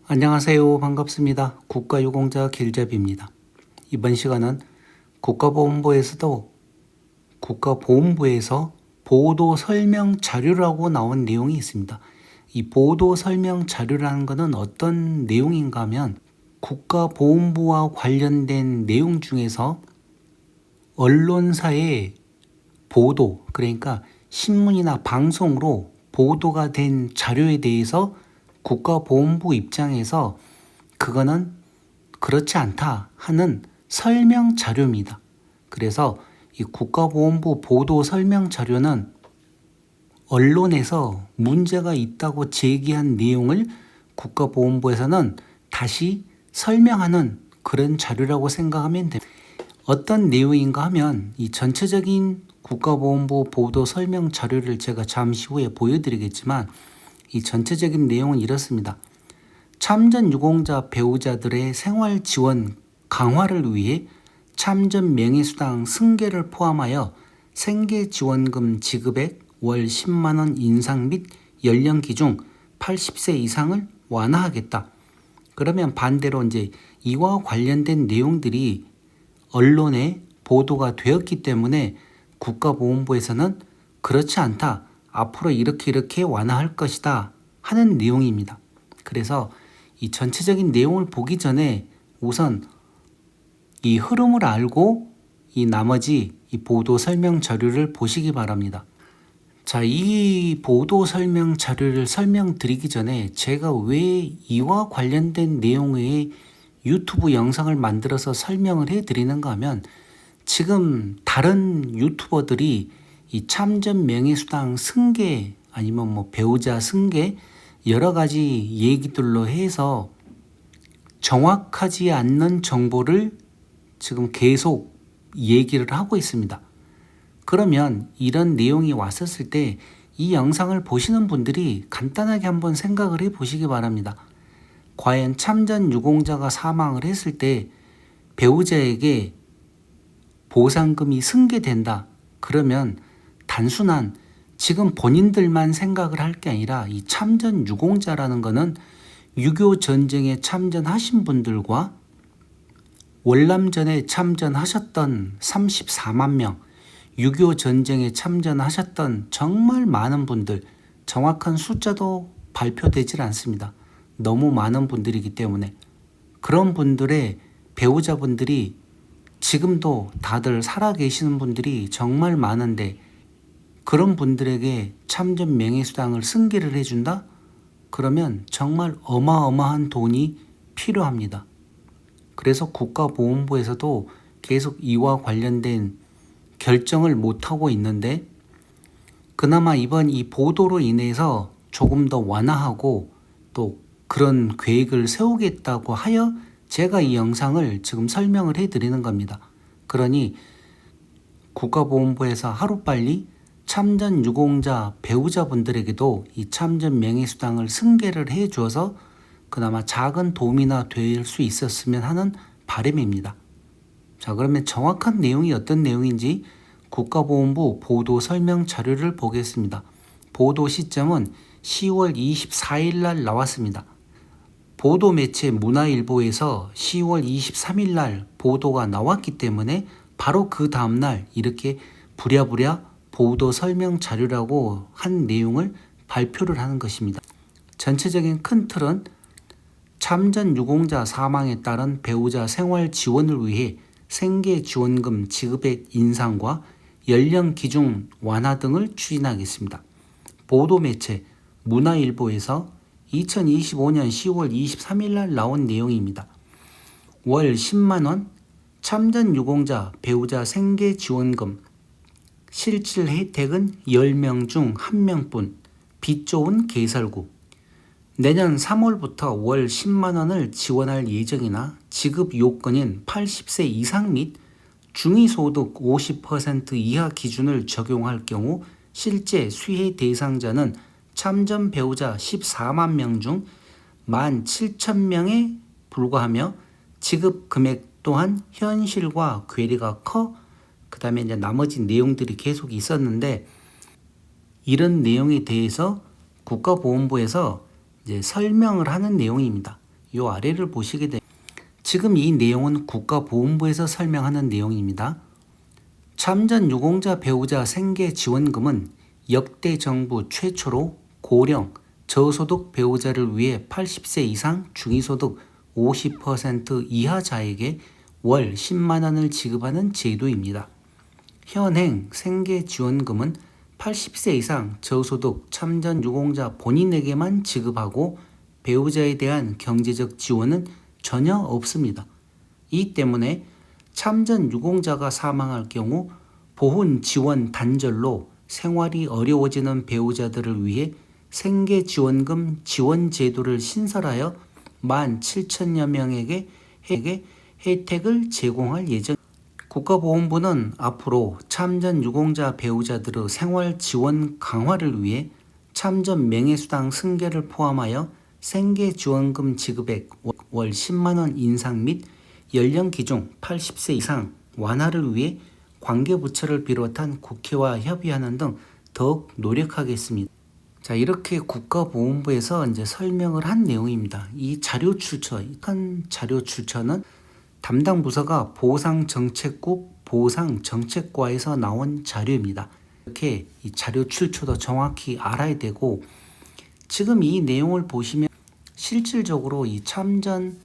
안녕하세요. 반갑습니다. 국가유공자 길잡이입니다. 이번 시간은 국가보훈부에서 보도 설명 자료라고 나온 내용이 있습니다. 이 보도 설명 자료라는 것은 어떤 내용인가 하면 국가보훈부와 관련된 내용 중에서 언론사의 보도, 그러니까 신문이나 방송으로 보도가 된 자료에 대해서 국가보훈부 입장에서 그거는 그렇지 않다 하는 설명 자료입니다. 그래서 이 국가보훈부 보도 설명 자료는 언론에서 문제가 있다고 제기한 내용을 국가보훈부에서는 다시 설명하는 그런 자료라고 생각하면 됩니다. 어떤 내용인가 하면 이 전체적인 국가보훈부 보도 설명 자료를 제가 잠시 후에 보여드리겠지만 이 전체적인 내용은 이렇습니다. 참전 유공자 배우자들의 생활 지원 강화를 위해 참전 명예수당 승계를 포함하여 생계 지원금 지급액 월 10만 원 인상 및 연령 기준 80세 이상을 완화하겠다. 그러면 반대로 이제 이와 관련된 내용들이 언론에 보도가 되었기 때문에 국가보훈부에서는 그렇지 않다. 앞으로 이렇게 완화할 것이다 하는 내용입니다. 그래서 이 전체적인 내용을 보기 전에 우선 이 흐름을 알고 이 나머지 이 보도 설명 자료를 보시기 바랍니다. 자, 이 보도 설명 자료를 설명드리기 전에 제가 왜 이와 관련된 내용의 유튜브 영상을 만들어서 설명을 해드리는가 하면 지금 다른 유튜버들이 이 참전 명예수당 승계 아니면 뭐 배우자 승계 여러 가지 얘기들로 해서 정확하지 않는 정보를 지금 계속 얘기를 하고 있습니다. 그러면 이런 내용이 왔었을 때 이 영상을 보시는 분들이 간단하게 한번 생각을 해 보시기 바랍니다. 과연 참전 유공자가 사망을 했을 때 배우자에게 보상금이 승계된다. 그러면 단순한 지금 본인들만 생각을 할 게 아니라 이 참전 유공자라는 거는 6.25 전쟁에 참전하신 분들과 월남전에 참전하셨던 34만 명, 6.25 전쟁에 참전하셨던 정말 많은 분들, 정확한 숫자도 발표되질 않습니다. 너무 많은 분들이기 때문에 그런 분들의 배우자분들이 지금도 다들 살아계시는 분들이 정말 많은데 그런 분들에게 참전 명예수당을 승계를 해준다? 그러면 정말 어마어마한 돈이 필요합니다. 그래서 국가보훈부에서도 계속 이와 관련된 결정을 못하고 있는데 그나마 이번 이 보도로 인해서 조금 더 완화하고 또 그런 계획을 세우겠다고 하여 제가 이 영상을 지금 설명을 해드리는 겁니다. 그러니 국가보훈부에서 하루빨리 참전 유공자 배우자분들에게도 이 참전 명예수당을 승계를 해 주어서 그나마 작은 도움이나 될 수 있었으면 하는 바람입니다. 자, 그러면 정확한 내용이 어떤 내용인지 국가보훈부 보도 설명 자료를 보겠습니다. 보도 시점은 10월 24일 날 나왔습니다. 보도 매체 문화일보에서 10월 23일 날 보도가 나왔기 때문에 바로 그 다음날 이렇게 부랴부랴 보도 설명 자료라고 한 내용을 발표를 하는 것입니다. 전체적인 큰 틀은 참전 유공자 사망에 따른 배우자 생활 지원을 위해 생계 지원금 지급액 인상과 연령 기준 완화 등을 추진하겠습니다. 보도 매체 문화일보에서 2025년 10월 23일 날 나온 내용입니다. 월 10만 원 참전 유공자 배우자 생계 지원금 실질 혜택은 10명 중 1명뿐 빚 좋은 개설구 내년 3월부터 월 10만 원을 지원할 예정이나 지급 요건인 80세 이상 및 중위소득 50% 이하 기준을 적용할 경우 실제 수혜 대상자는 참전 배우자 14만 명 중 17,000명에 불과하며 지급 금액 또한 현실과 괴리가 커. 그 다음에 이제 나머지 내용들이 계속 있었는데 이런 내용에 대해서 국가보훈부에서 이제 설명을 하는 내용입니다. 요 아래를 보시게 되면 지금 이 내용은 국가보훈부에서 설명하는 내용입니다. 참전 유공자 배우자 생계지원금은 역대 정부 최초로 고령, 저소득 배우자를 위해 80세 이상 중위소득 50% 이하자에게 월 10만 원을 지급하는 제도입니다. 현행 생계지원금은 80세 이상 저소득 참전 유공자 본인에게만 지급하고 배우자에 대한 경제적 지원은 전혀 없습니다. 이 때문에 참전 유공자가 사망할 경우 보훈 지원 단절로 생활이 어려워지는 배우자들을 위해 생계지원금 지원 제도를 신설하여 17,000여 명에게 혜택을 제공할 예정. 국가보훈부는 앞으로 참전 유공자 배우자들의 생활 지원 강화를 위해 참전 명예수당 승계를 포함하여 생계지원금 지급액 월 10만 원 인상 및 연령 기준 80세 이상 완화를 위해 관계부처를 비롯한 국회와 협의하는 등 더욱 노력하겠습니다. 자, 이렇게 국가보훈부에서 이제 설명을 한 내용입니다. 이 자료 출처, 한 자료 출처는 담당 부서가 보상정책국 보상정책과에서 나온 자료입니다. 이렇게 이 자료 출처도 정확히 알아야 되고, 지금 이 내용을 보시면 실질적으로 이 참전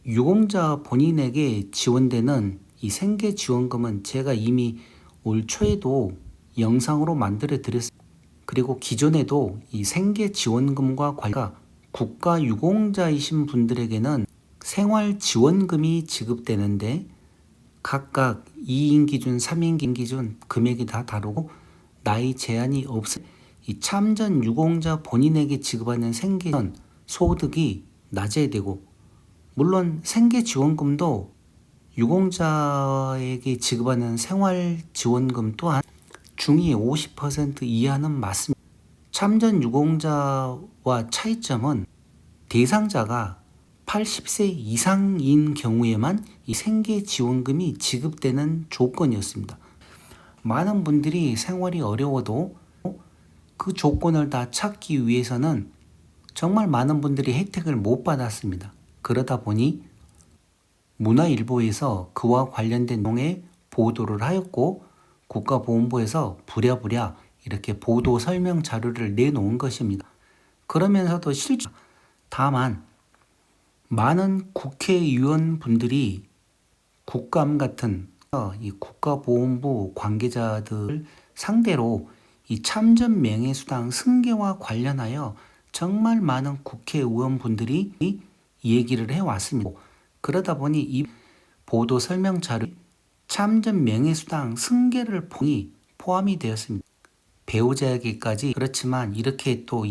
유공자 본인에게 지원되는 이 생계지원금은 제가 이미 올 초에도 영상으로 만들어 드렸습니다. 그리고 기존에도 이 생계지원금과 관련 국가유공자이신 분들에게는 생활지원금이 지급되는데 각각 2인 기준, 3인 기준 금액이 다 다르고 나이 제한이 없을 이 참전 유공자 본인에게 지급하는 생계는 소득이 낮아야 되고, 물론 생계지원금도 유공자에게 지급하는 생활지원금 또한 중위 50% 이하는 맞습니다. 참전 유공자와 차이점은 대상자가 80세 이상인 경우에만 이 생계지원금이 지급되는 조건이었습니다. 많은 분들이 생활이 어려워도 그 조건을 다 찾기 위해서는 정말 많은 분들이 혜택을 못 받았습니다. 그러다 보니 문화일보에서 그와 관련된 내용의 보도를 하였고, 국가보훈부에서 부랴부랴 이렇게 보도 설명 자료를 내놓은 것입니다. 그러면서도 다만 많은 국회의원분들이 국감 같은 이 국가보훈부 관계자들 상대로 이 참전 명예수당 승계와 관련하여 정말 많은 국회의원분들이 얘기를 해왔습니다. 그러다 보니 이 보도 설명 자료 참전 명예수당 승계를 포함이 되었습니다. 배우자에게까지. 그렇지만 이렇게 또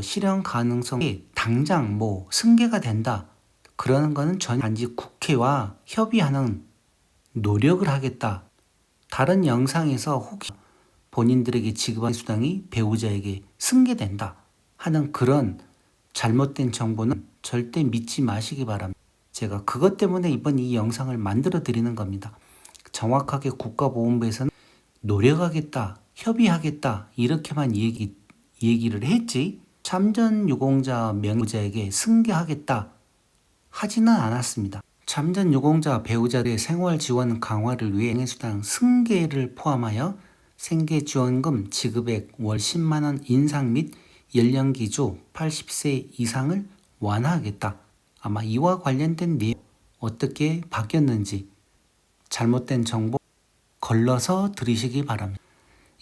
실현 가능성이 당장 승계가 된다, 그러는 것은 전혀 단지 국회와 협의하는 노력을 하겠다. 다른 영상에서 혹시 본인들에게 지급한 수당이 배우자에게 승계된다 하는 그런 잘못된 정보는 절대 믿지 마시기 바랍니다. 제가 그것 때문에 이번 이 영상을 만들어 드리는 겁니다. 정확하게 국가보훈부에서는 노력하겠다, 협의하겠다 이렇게만 얘기를 했지, 참전 유공자 명의자에게 승계하겠다 하지는 않았습니다. 참전 유공자 배우자들의 생활 지원 강화를 위해 명예수당 승계를 포함하여 생계지원금 지급액 월 10만 원 인상 및 연령 기준 80세 이상을 완화하겠다. 아마 이와 관련된 내용 어떻게 바뀌었는지 잘못된 정보 걸러서 들으시기 바랍니다.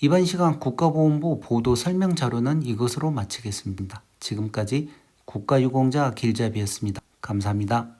이번 시간 국가보훈부 보도 설명 자료는 이것으로 마치겠습니다. 지금까지 국가유공자 길잡이였습니다. 감사합니다.